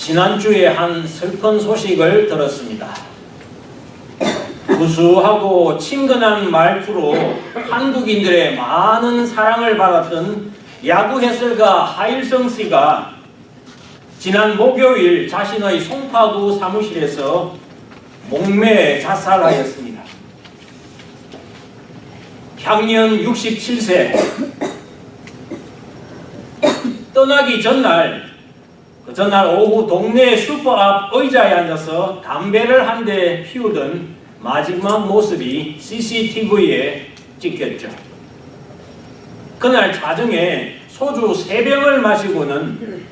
지난주에 한 슬픈 소식을 들었습니다. 구수하고 친근한 말투로 한국인들의 많은 사랑을 받았던 야구 해설가 하일성 씨가 지난 목요일 자신의 송파구 사무실에서 목매 자살하였습니다. 향년 67세. 떠나기 전날 오후 동네 슈퍼 앞 의자에 앉아서 담배를 한 대 피우던 마지막 모습이 CCTV에 찍혔죠. 그날 자정에 소주 3병을 마시고는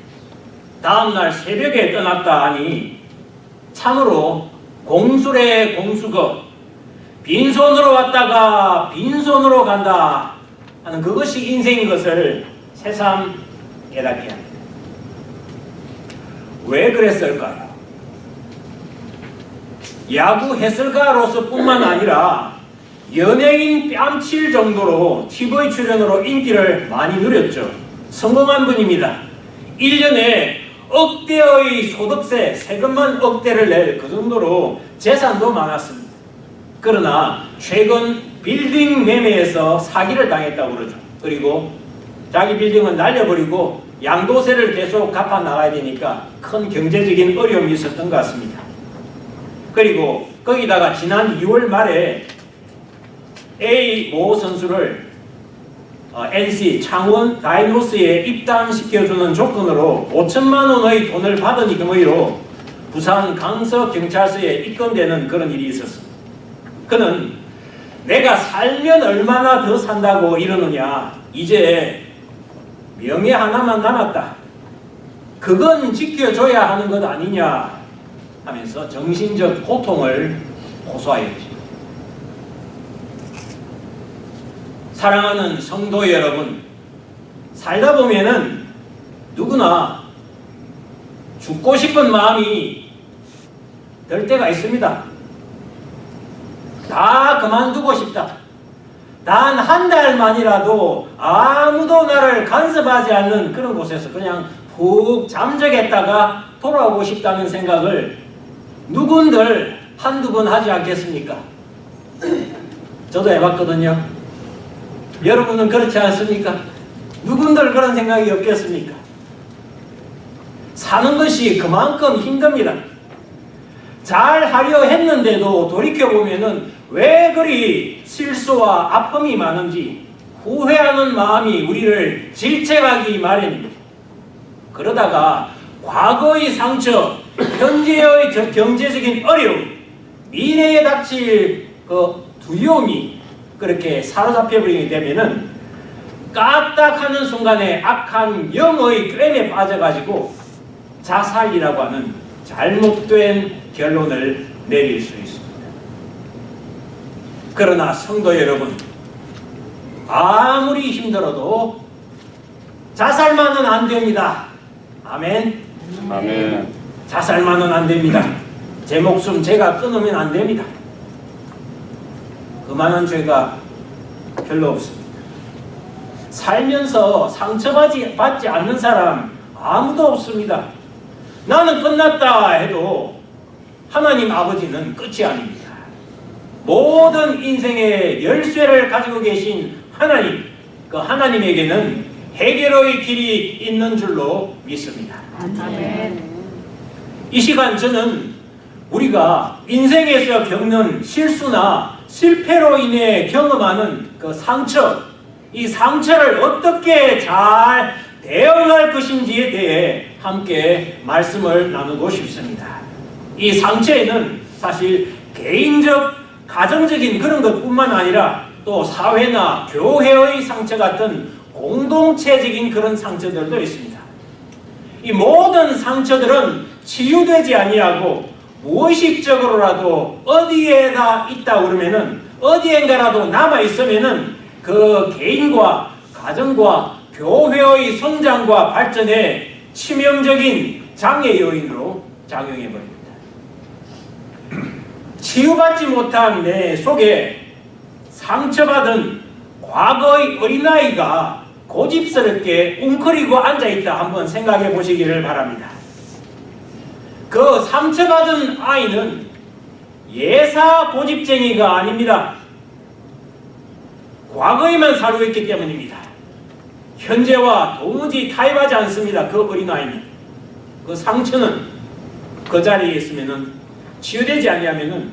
다음날 새벽에 떠났다 하니 참으로 공술의 공수거, 빈손으로 왔다가 빈손으로 간다 하는 그것이 인생인 것을 새삼 깨닫게 합니다. 왜 그랬을까요? 야구 해설가로서 뿐만 아니라 연예인 뺨칠 정도로 TV 출연으로 인기를 많이 누렸죠. 성공한 분입니다. 1년에 억대의 소득세, 세금만 억대를 낼 그 정도로 재산도 많았습니다. 그러나 최근 빌딩 매매에서 사기를 당했다고 그러죠. 그리고 자기 빌딩은 날려버리고 양도세를 계속 갚아 나가야 되니까 큰 경제적인 어려움이 있었던 것 같습니다. 그리고 거기다가 지난 2월 말에 A 모 선수를 NC 창원 다이노스에 입단시켜주는 조건으로 5천만 원의 돈을 받은 경우로 부산 강서경찰서에 입건되는 그런 일이 있었습니다. 그는 내가 살면 얼마나 더 산다고 이러느냐, 이제 명예 하나만 남았다, 그건 지켜줘야 하는 것 아니냐 하면서 정신적 고통을 호소하였죠. 사랑하는 성도 여러분, 살다 보면은 누구나 죽고 싶은 마음이 들 때가 있습니다. 다 그만두고 싶다. 단 한 달만이라도 아무도 나를 간섭하지 않는 그런 곳에서 그냥 푹 잠적했다가 돌아오고 싶다는 생각을 누군들 한두 번 하지 않겠습니까? 저도 해봤거든요. 여러분은 그렇지 않습니까? 누군들 그런 생각이 없겠습니까? 사는 것이 그만큼 힘듭니다. 잘 하려 했는데도 돌이켜보면은 왜 그리 실수와 아픔이 많은지 후회하는 마음이 우리를 질책하기 마련입니다. 그러다가 과거의 상처, 현재의 경제적인 어려움, 미래에 닥칠 그 두려움이 그렇게 사로잡혀 버리게 되면은 까딱하는 순간에 악한 영의 괸에 빠져가지고 자살이라고 하는 잘못된 결론을 내릴 수 있습니다. 그러나 성도 여러분, 아무리 힘들어도 자살만은 안 됩니다. 아멘. 아멘. 자살만은 안 됩니다. 제 목숨 제가 끊으면 안 됩니다. 그만한 죄가 별로 없습니다. 살면서 상처받지 않는 사람 아무도 없습니다. 나는 끝났다 해도 하나님 아버지는 끝이 아닙니다. 모든 인생의 열쇠를 가지고 계신 하나님, 그 하나님에게는 해결의 길이 있는 줄로 믿습니다. 아멘. 이 시간 저는 우리가 인생에서 겪는 실수나 실패로 인해 경험하는 그 상처, 이 상처를 어떻게 잘 대응할 것인지에 대해 함께 말씀을 나누고 싶습니다. 이 상처에는 사실 개인적, 가정적인 그런 것뿐만 아니라 또 사회나 교회의 상처 같은 공동체적인 그런 상처들도 있습니다. 이 모든 상처들은 치유되지 아니하고 무의식적으로라도 어디에다 있다 그러면은 어디엔가라도 남아 있으면은 그 개인과 가정과 교회의 성장과 발전에 치명적인 장애 요인으로 작용해 버립니다. 치유받지 못한 내 속에 상처받은 과거의 어린아이가 고집스럽게 웅크리고 앉아있다 한번 생각해 보시기를 바랍니다. 그 상처받은 아이는 예사 고집쟁이가 아닙니다. 과거에만 살고 있기 때문입니다. 현재와 도무지 타협하지 않습니다. 그 어린아이는. 그 상처는 그 자리에 있으면 치유되지 아니하면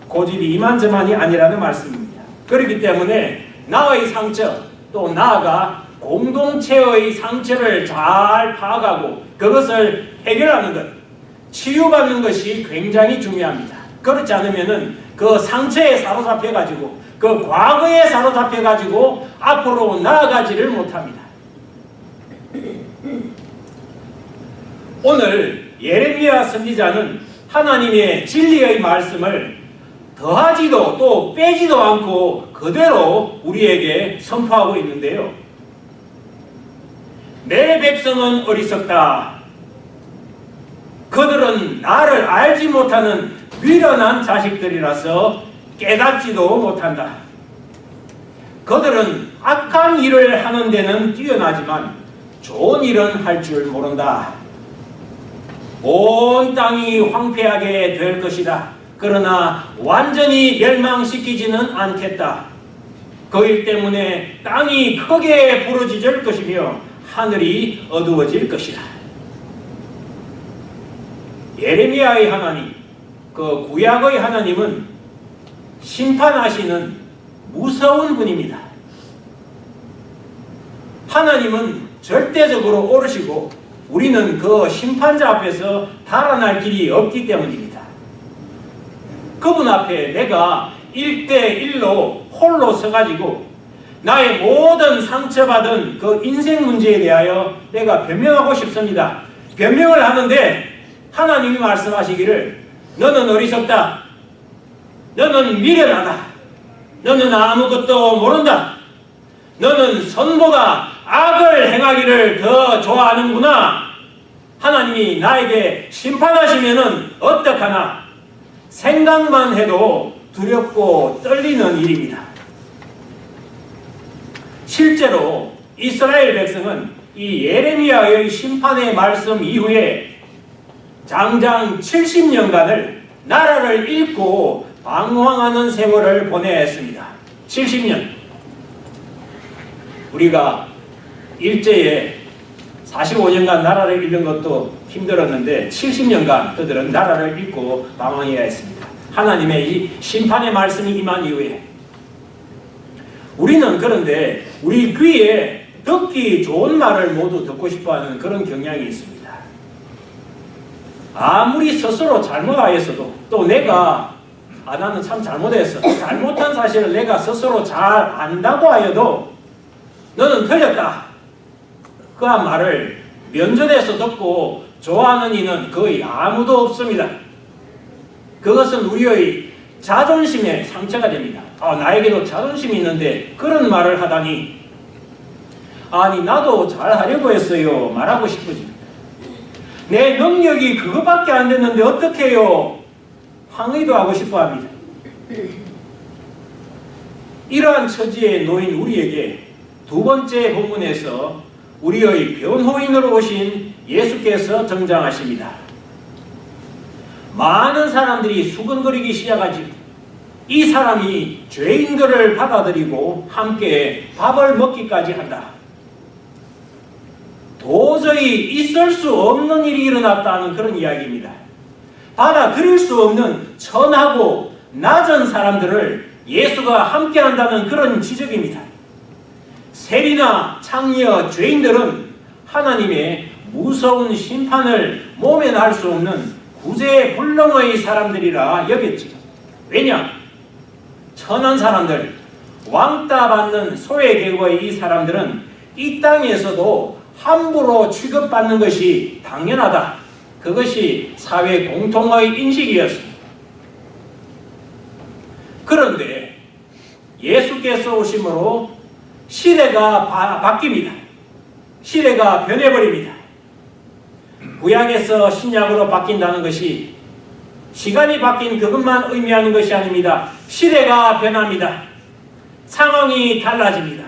고집이 이만저만이 아니라는 말씀입니다. 그렇기 때문에 나의 상처, 또 나아가 공동체의 상처를 잘 파악하고 그것을 해결하는 것, 치유받는 것이 굉장히 중요합니다. 그렇지 않으면 그 상처에 사로잡혀가지고 그 과거에 사로잡혀가지고 앞으로 나아가지를 못합니다. 오늘 예레미야 선지자는 하나님의 진리의 말씀을 더하지도 또 빼지도 않고 그대로 우리에게 선포하고 있는데요. 내 백성은 어리석다. 그들은 나를 알지 못하는 미련한 자식들이라서 깨닫지도 못한다. 그들은 악한 일을 하는 데는 뛰어나지만 좋은 일은 할 줄 모른다. 온 땅이 황폐하게 될 것이다. 그러나 완전히 멸망시키지는 않겠다. 그 일 때문에 땅이 크게 부러질 것이며 하늘이 어두워질 것이다. 예레미야의 하나님, 그 구약의 하나님은 심판하시는 무서운 분입니다. 하나님은 절대적으로 옳으시고 우리는 그 심판자 앞에서 달아날 길이 없기 때문입니다. 그분 앞에 내가 1대1로 홀로 서가지고 나의 모든 상처받은 그 인생 문제에 대하여 내가 변명하고 싶습니다. 변명을 하는데 하나님이 말씀하시기를 너는 어리석다. 너는 미련하다. 너는 아무것도 모른다. 너는 선보다 악을 행하기를 더 좋아하는구나. 하나님이 나에게 심판하시면은 어떡하나. 생각만 해도 두렵고 떨리는 일입니다. 실제로 이스라엘 백성은 이 예레미야의 심판의 말씀 이후에 장장 70년간을 나라를 잃고 방황하는 세월을 보내야 했습니다. 70년. 우리가 일제에 45년간 나라를 잃는 것도 힘들었는데 70년간 그들은 나라를 잃고 방황해야 했습니다. 하나님의 이 심판의 말씀이 임한 이후에 우리는 그런데 우리 귀에 듣기 좋은 말을 모두 듣고 싶어하는 그런 경향이 있습니다. 아무리 스스로 잘못하였어도 또 내가 나는 참 잘못했어. 잘못한 사실을 내가 스스로 잘 안다고 하여도 너는 틀렸다. 그한 말을 면전에서 듣고 좋아하는 이는 거의 아무도 없습니다. 그것은 우리의 자존심에 상처가 됩니다. 나에게도 자존심이 있는데 그런 말을 하다니 아니 나도 잘하려고 했어요. 말하고 싶어집니다. 내 능력이 그것밖에 안 됐는데 어떻게 해요? 항의도 하고 싶어합니다. 이러한 처지에 놓인 우리에게 두 번째 본문에서 우리의 변호인으로 오신 예수께서 등장하십니다. 많은 사람들이 수근거리기 시작하지. 이 사람이 죄인들을 받아들이고 함께 밥을 먹기까지 한다. 도저히 있을 수 없는 일이 일어났다는 그런 이야기입니다. 받아들일 수 없는 천하고 낮은 사람들을 예수가 함께 한다는 그런 지적입니다. 세리나 창녀, 죄인들은 하나님의 무서운 심판을 모면할 수 없는 구제불능의 사람들이라 여겼지요. 왜냐? 천한 사람들, 왕따 받는 소외계급의 이 사람들은 이 땅에서도 함부로 취급받는 것이 당연하다. 그것이 사회 공통의 인식이었습니다. 그런데 예수께서 오심으로 시대가 바뀝니다. 시대가 변해버립니다. 구약에서 신약으로 바뀐다는 것이 시간이 바뀐 그것만 의미하는 것이 아닙니다. 시대가 변합니다. 상황이 달라집니다.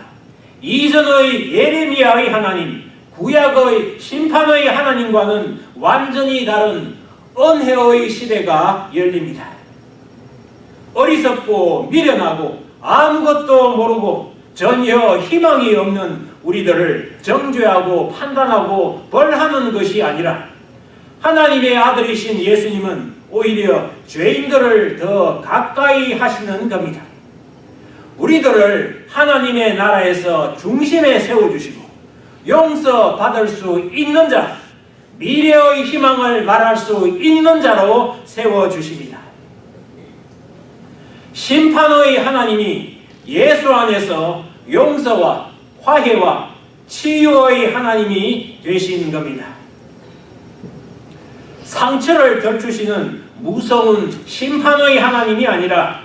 이전의 예레미야의 하나님, 구약의 심판의 하나님과는 완전히 다른 은혜의 시대가 열립니다. 어리석고 미련하고 아무것도 모르고 전혀 희망이 없는 우리들을 정죄하고 판단하고 벌하는 것이 아니라 하나님의 아들이신 예수님은 오히려 죄인들을 더 가까이 하시는 겁니다. 우리들을 하나님의 나라에서 중심에 세워주시고 용서받을 수 있는 자, 미래의 희망을 말할 수 있는 자로 세워주십니다. 심판의 하나님이 예수 안에서 용서와 화해와 치유의 하나님이 되신 겁니다. 상처를 덜 주시는 무서운 심판의 하나님이 아니라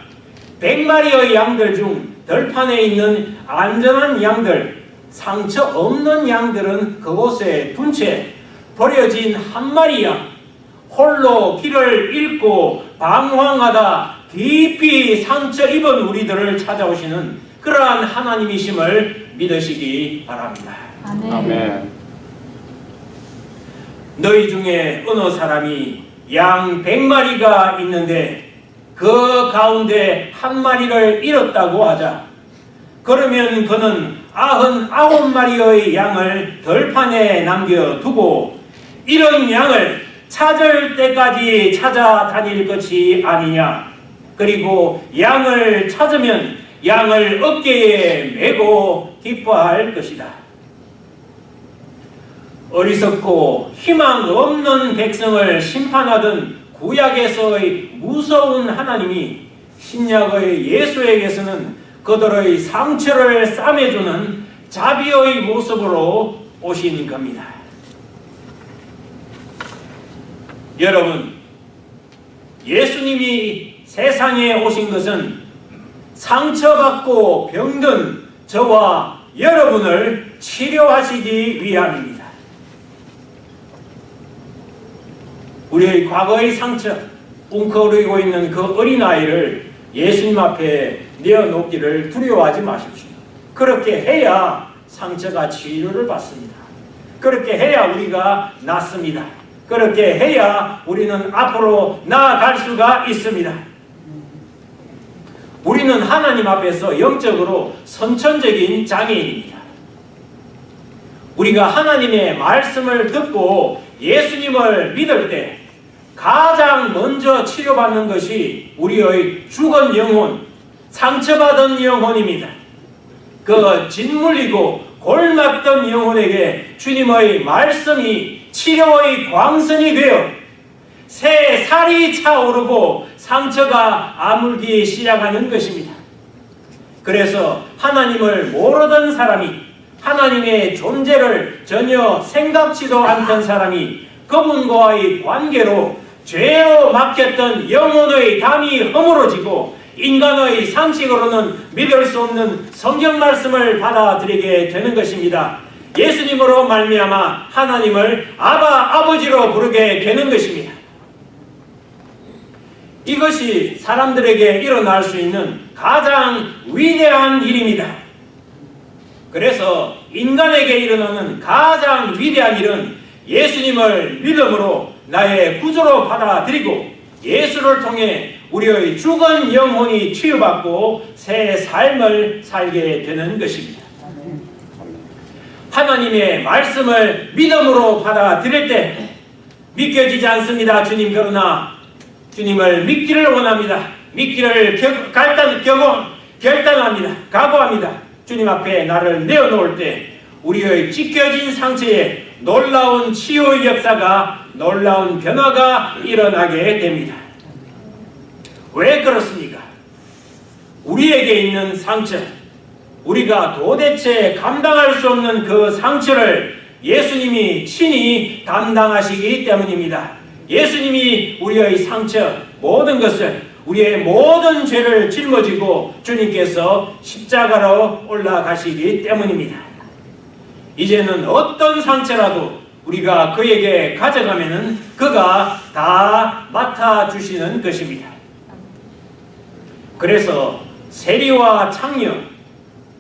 100마리의 양들 중 들판에 있는 안전한 양들, 상처 없는 양들은 그곳에 둔 채 버려진 한 마리 양, 홀로 길을 잃고 방황하다 깊이 상처 입은 우리들을 찾아오시는 그러한 하나님이심을 믿으시기 바랍니다. 아멘. 너희 중에 어느 사람이 양 100마리가 있는데 그 가운데 한 마리를 잃었다고 하자. 그러면 그는 99마리의 양을 들판에 남겨두고 잃은 양을 찾을 때까지 찾아다닐 것이 아니냐. 그리고 양을 찾으면 양을 어깨에 메고 기뻐할 것이다. 어리석고 희망 없는 백성을 심판하던 구약에서의 무서운 하나님이 신약의 예수에게서는 그들의 상처를 싸매주는 자비의 모습으로 오신 겁니다. 여러분, 예수님이 세상에 오신 것은 상처받고 병든 저와 여러분을 치료하시기 위함입니다. 우리의 과거의 상처, 웅크리고 있는 그 어린아이를 예수님 앞에 내어놓기를 두려워하지 마십시오. 그렇게 해야 상처가 치료를 받습니다. 그렇게 해야 우리가 낫습니다. 그렇게 해야 우리는 앞으로 나아갈 수가 있습니다. 우리는 하나님 앞에서 영적으로 선천적인 장애인입니다. 우리가 하나님의 말씀을 듣고 예수님을 믿을 때 가장 먼저 치료받는 것이 우리의 죽은 영혼, 상처받은 영혼입니다. 그 짓물리고 골맞던 영혼에게 주님의 말씀이 치료의 광선이 되어 새 살이 차오르고 상처가 아물기 시작하는 것입니다. 그래서 하나님을 모르던 사람이, 하나님의 존재를 전혀 생각지도 않던 사람이 그분과의 관계로 죄로 막혔던 영혼의 담이 허물어지고 인간의 상식으로는 믿을 수 없는 성경 말씀을 받아들이게 되는 것입니다. 예수님으로 말미암아 하나님을 아버지로 부르게 되는 것입니다. 이것이 사람들에게 일어날 수 있는 가장 위대한 일입니다. 그래서 인간에게 일어나는 가장 위대한 일은 예수님을 믿음으로 나의 구주로 받아들이고 예수를 통해 우리의 죽은 영혼이 치유받고 새 삶을 살게 되는 것입니다. 하나님의 말씀을 믿음으로 받아들일 때 믿겨지지 않습니다. 주님, 그러나 주님을 믿기를 원합니다. 믿기를 결단합니다. 각오합니다. 주님 앞에 나를 내어놓을 때 우리의 찢겨진 상처에 놀라운 치유의 역사가, 놀라운 변화가 일어나게 됩니다. 왜 그렇습니까? 우리에게 있는 상처, 우리가 도대체 감당할 수 없는 그 상처를 예수님이 친히 담당하시기 때문입니다. 예수님이 우리의 상처, 모든 것을, 우리의 모든 죄를 짊어지고 주님께서 십자가로 올라가시기 때문입니다. 이제는 어떤 상처라도 우리가 그에게 가져가면은 그가 다 맡아주시는 것입니다. 그래서 세리와 창녀,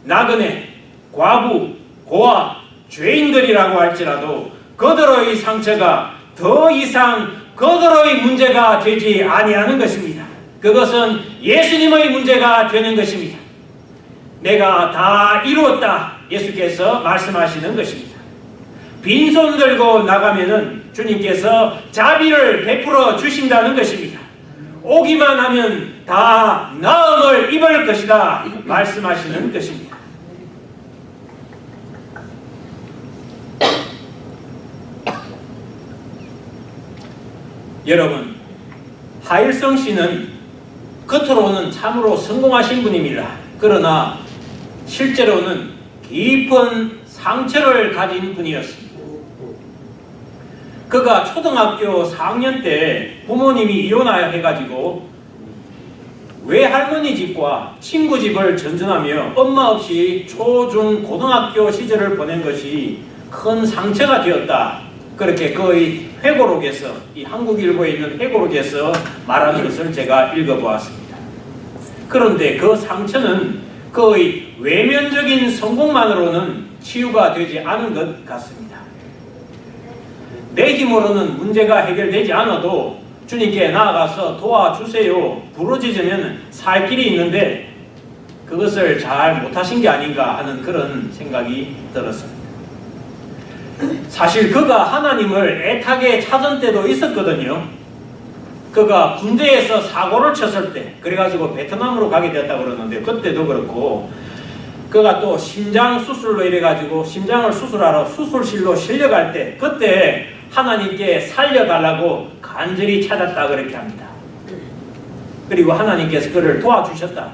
나그네, 과부, 고아, 죄인들이라고 할지라도 그들의 상처가 더 이상 그들의 문제가 되지 아니하는 것입니다. 그것은 예수님의 문제가 되는 것입니다. 내가 다 이루었다, 예수께서 말씀하시는 것입니다. 빈손 들고 나가면은 주님께서 자비를 베풀어 주신다는 것입니다. 오기만 하면 다 나음을 입을 것이다 말씀하시는 것입니다. 여러분, 하일성 씨는 겉으로는 참으로 성공하신 분입니다. 그러나 실제로는 깊은 상처를 가진 분이었습니다. 그가 초등학교 4학년 때 부모님이 이혼해가지고 외할머니 집과 친구 집을 전전하며 엄마 없이 초, 중, 고등학교 시절을 보낸 것이 큰 상처가 되었다. 그렇게 그의 회고록에서, 이 한국일보에 있는 회고록에서 말하는 것을 제가 읽어보았습니다. 그런데 그 상처는 그의 외면적인 성공만으로는 치유가 되지 않은 것 같습니다. 내 힘으로는 문제가 해결되지 않아도 주님께 나아가서 도와주세요 부르짖으면 살 길이 있는데 그것을 잘 못하신 게 아닌가 하는 그런 생각이 들었습니다. 사실 그가 하나님을 애타게 찾은 때도 있었거든요. 그가 군대에서 사고를 쳤을 때, 그래가지고 베트남으로 가게 되었다고 그러는데 그때도 그렇고, 그가 또 심장 수술로 이래가지고 심장을 수술하러 수술실로 실려갈 때 그때 하나님께 살려달라고 간절히 찾았다 그렇게 합니다. 그리고 하나님께서 그를 도와주셨다.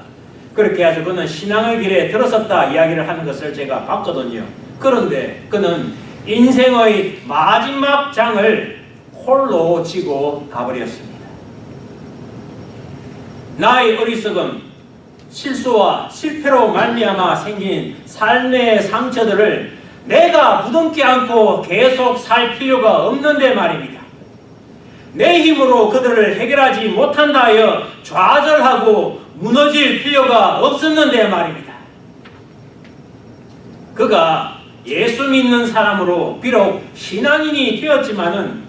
그렇게 해서 그는 신앙의 길에 들어섰다 이야기를 하는 것을 제가 봤거든요. 그런데 그는 인생의 마지막 장을 홀로 지고 가버렸습니다. 나의 어리석음, 실수와 실패로 말미암아 생긴 삶의 상처들을 내가 부둥켜 안고 계속 살 필요가 없는데 말입니다. 내 힘으로 그들을 해결하지 못한다 하여 좌절하고 무너질 필요가 없었는데 말입니다. 그가 예수 믿는 사람으로 비록 신앙인이 되었지만은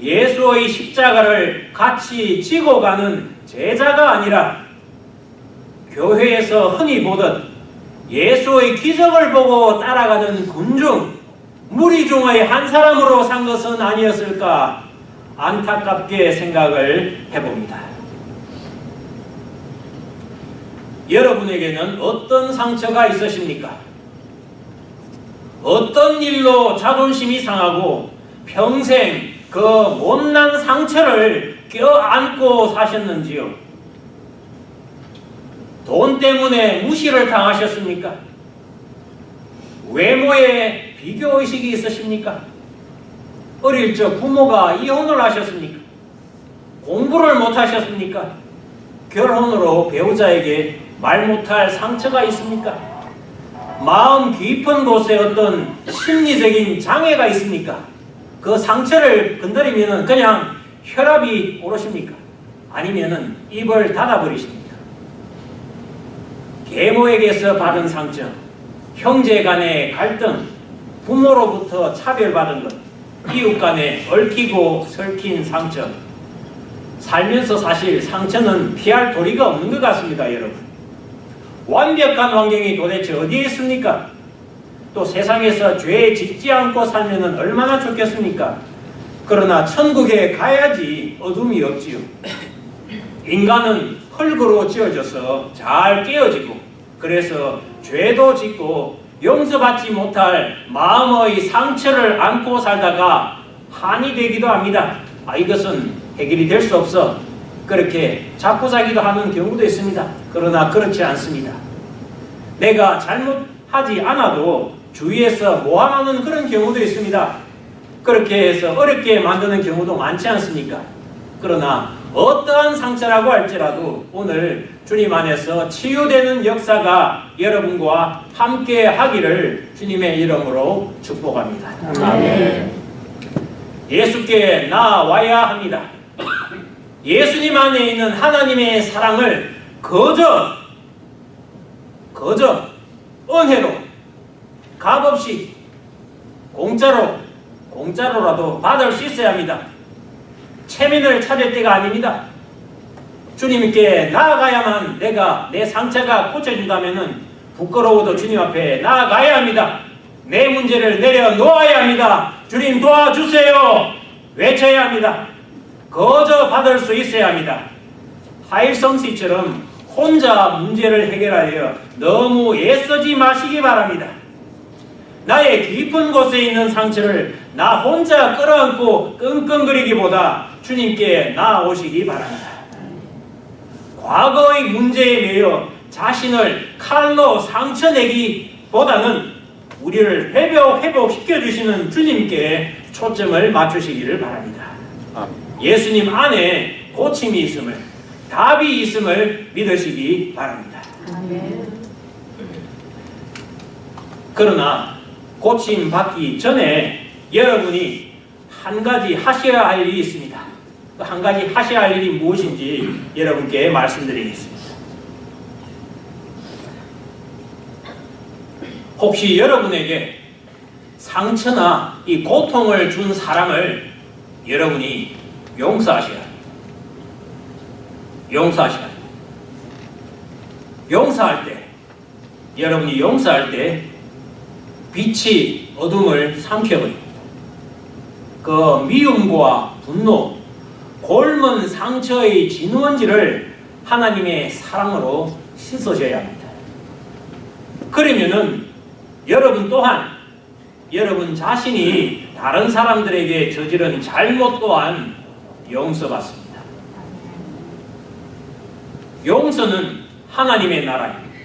예수의 십자가를 같이 지고 가는 제자가 아니라 교회에서 흔히 보듯 예수의 기적을 보고 따라가는 군중, 무리 중의 한 사람으로 산 것은 아니었을까 안타깝게 생각을 해봅니다. 여러분에게는 어떤 상처가 있으십니까? 어떤 일로 자존심이 상하고 평생 그 못난 상처를 껴안고 사셨는지요? 돈 때문에 무시를 당하셨습니까? 외모에 비교의식이 있으십니까? 어릴 적 부모가 이혼을 하셨습니까? 공부를 못하셨습니까? 결혼으로 배우자에게 말 못할 상처가 있습니까? 마음 깊은 곳에 어떤 심리적인 장애가 있습니까? 그 상처를 건드리면 그냥 혈압이 오르십니까? 아니면 입을 닫아버리십니까? 계모에게서 받은 상처, 형제 간의 갈등, 부모로부터 차별받은 것, 이웃 간에 얽히고 설킨 상처. 살면서 사실 상처는 피할 도리가 없는 것 같습니다, 여러분. 완벽한 환경이 도대체 어디에 있습니까? 또 세상에서 죄 짓지 않고 살면 얼마나 좋겠습니까? 그러나 천국에 가야지 어둠이 없지요. 인간은 흙으로 지어져서 잘 깨어지고, 그래서 죄도 짓고 용서받지 못할 마음의 상처를 안고 살다가 한이 되기도 합니다. 이것은 해결이 될 수 없어. 그렇게 자꾸 자기도 하는 경우도 있습니다. 그러나 그렇지 않습니다. 내가 잘못하지 않아도 주위에서 모함하는 그런 경우도 있습니다. 그렇게 해서 어렵게 만드는 경우도 많지 않습니까? 그러나 어떠한 상처라고 할지라도 오늘 주님 안에서 치유되는 역사가 여러분과 함께 하기를 주님의 이름으로 축복합니다. 아멘. 예수께 나와야 합니다. 예수님 안에 있는 하나님의 사랑을 거저 은혜로 값없이 공짜로라도 받을 수 있어야 합니다. 체면을 찾을 때가 아닙니다. 주님께 나아가야만 내가 내 상처가 고쳐진다면 부끄러워도 주님 앞에 나아가야 합니다. 내 문제를 내려놓아야 합니다. 주님 도와주세요. 외쳐야 합니다. 거저 받을 수 있어야 합니다. 하일성씨처럼 혼자 문제를 해결하여 너무 애쓰지 마시기 바랍니다. 나의 깊은 곳에 있는 상처를 나 혼자 끌어안고 끙끙거리기보다 주님께 나아오시기 바랍니다. 과거의 문제에 매여 자신을 칼로 상처내기보다는 우리를 회복시켜주시는 주님께 초점을 맞추시기를 바랍니다. 예수님 안에 고침이 있음을, 답이 있음을 믿으시기 바랍니다. 그러나 고침 받기 전에 여러분이 한 가지 하셔야 할 일이 있습니다. 그 한 가지 하셔야 할 일이 무엇인지 여러분께 말씀드리겠습니다. 혹시 여러분에게 상처나 이 고통을 준 사람을 여러분이 용서하셔야 합니다. 용서하셔야 합니다. 용서할 때, 여러분이 용서할 때 빛이 어둠을 삼켜버립니다. 그 미움과 분노, 골문 상처의 진원지를 하나님의 사랑으로 씻으셔야 합니다. 그러면은 여러분 또한 여러분 자신이 다른 사람들에게 저지른 잘못 또한 용서받습니다. 용서는 하나님의 나라입니다.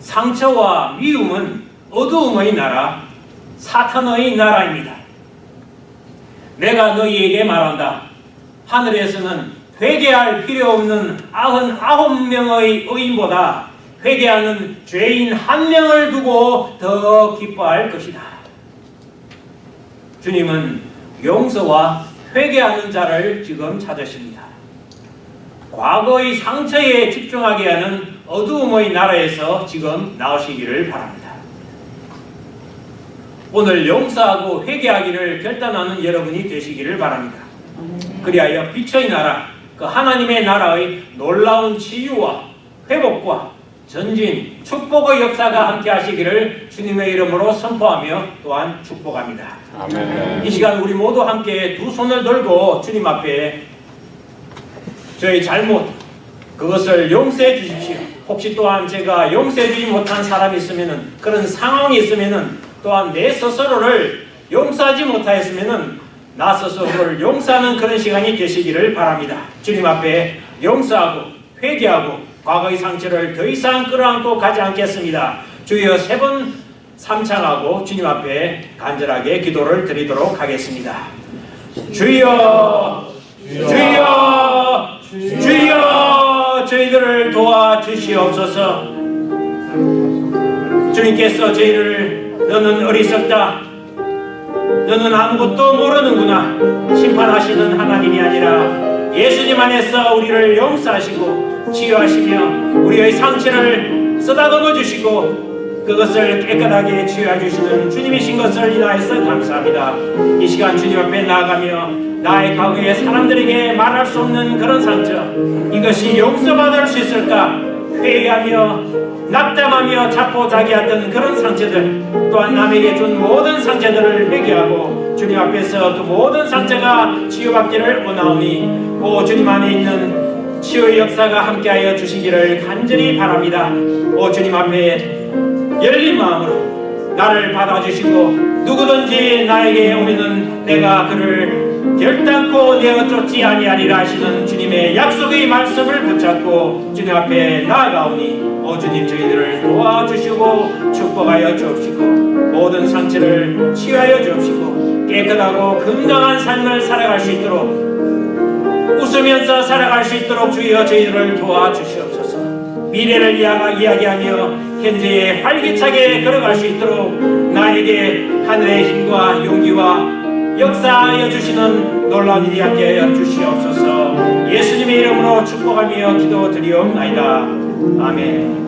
상처와 미움은 어두움의 나라, 사탄의 나라입니다. 내가 너희에게 말한다. 하늘에서는 회개할 필요 없는 99명의 의인보다 회개하는 죄인 1명을 두고 더 기뻐할 것이다. 주님은 용서와 회개하는 자를 지금 찾으십니다. 과거의 상처에 집중하게 하는 어두움의 나라에서 지금 나오시기를 바랍니다. 오늘 용서하고 회개하기를 결단하는 여러분이 되시기를 바랍니다. 그리하여 빛의 나라, 그 하나님의 나라의 놀라운 치유와 회복과 전진, 축복의 역사가 함께 하시기를 주님의 이름으로 선포하며 또한 축복합니다. 아멘. 이 시간 우리 모두 함께 두 손을 들고 주님 앞에 저희 잘못, 그것을 용서해 주십시오. 혹시 또한 제가 용서해 주지 못한 사람이 있으면, 그런 상황이 있으면 또한 내 스스로를 용서하지 못하였으면 나 스스로를 용서하는 그런 시간이 되시기를 바랍니다. 주님 앞에 용서하고 회개하고 과거의 상처를 더 이상 끌어안고 가지 않겠습니다. 주여 3번 삼창하고 주님 앞에 간절하게 기도를 드리도록 하겠습니다. 주여, 주여, 주여, 저희들을 도와주시옵소서. 주님께서 저희를 너는 어리석다, 너는 아무것도 모르는구나 심판하시는 하나님이 아니라 예수님 안에서 우리를 용서하시고 치유하시며 우리의 상처를 쓰다듬어 주시고 그것을 깨끗하게 치유해 주시는 주님이신 것을 인하여서 감사합니다. 이 시간 주님 앞에 나아가며 나의 과거에 사람들에게 말할 수 없는 그런 상처, 이것이 용서받을 수 있을까 회의하며 낙담하며 자포자기하던 그런 상처들, 또한 남에게 준 모든 상처들을 회개하고 주님 앞에서 그 모든 상처가 치유받기를 원하오니 오 주님 안에 있는 치유의 역사가 함께하여 주시기를 간절히 바랍니다. 오 주님 앞에 열린 마음으로 나를 받아주시고 누구든지 나에게 오면은 내가 그를 결단코 내어 쫓지 아니하리라 하시는 주님의 약속의 말씀을 붙잡고 주님 앞에 나아가오니 오 주님 저희들을 도와주시고 축복하여 주옵시고 모든 상처를 치유하여 주옵시고 깨끗하고 건강한 삶을 살아갈 수 있도록 웃으면서 살아갈 수 있도록 주여 저희들을 도와주시옵소서. 미래를 이야기하며 현재에 활기차게 걸어갈 수 있도록 나에게 하늘의 힘과 용기와 역사하여 주시는 놀라운 일이 함께 하여 주시옵소서. 예수님의 이름으로 축복하며 기도드리옵나이다. 아멘.